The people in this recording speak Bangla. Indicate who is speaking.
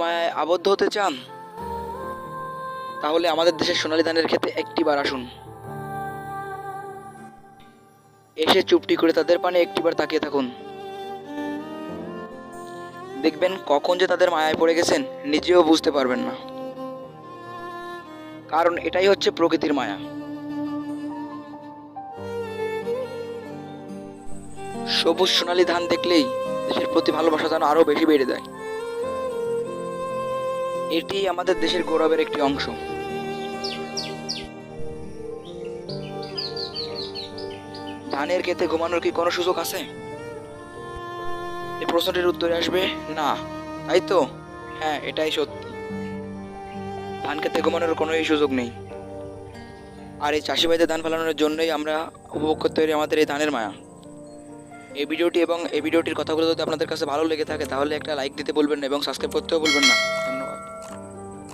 Speaker 1: মায়ায় আবদ্ধ হতে চান তাহলে আমাদের দেশের সোনালী ধানের ক্ষেতে একটিবার আসুন। এসে চুপটি করে তাদের পানে একটিবার তাকিয়ে থাকুন। দেখবেন কখন যে তাদের মায়ায় পড়ে গেছেন নিজেও বুঝতে পারবেন না। কারণ এটাই হচ্ছে প্রকৃতির মায়া। সবুজ সোনালী ধান দেখলেই দেশের প্রতি ভালোবাসা যেন আরো বেশি বেড়ে যায়। এটি আমাদের দেশের গৌরবের একটি অংশ। ধানের ক্ষেতে ঘুমানোর কি কোনো সুযোগ আছে? এই প্রশ্নটির উত্তরে আসবে না, তাই তো? হ্যাঁ, এটাই সত্যি। ধান ক্ষেতে ঘুমানোর কোনো সুযোগ নেই। আর এই চাষি ভাইদের ধান ফলানোর জন্যই আমরা উপভোগ করতে পারি আমাদের এই ধানের মায়া। এই ভিডিওটি এবং এই ভিডিওটির কথাগুলো যদি আপনাদের কাছে ভালো লেগে থাকে তাহলে একটা লাইক দিতে বলবেন না এবং সাবস্ক্রাইব করতেও বলবেন না।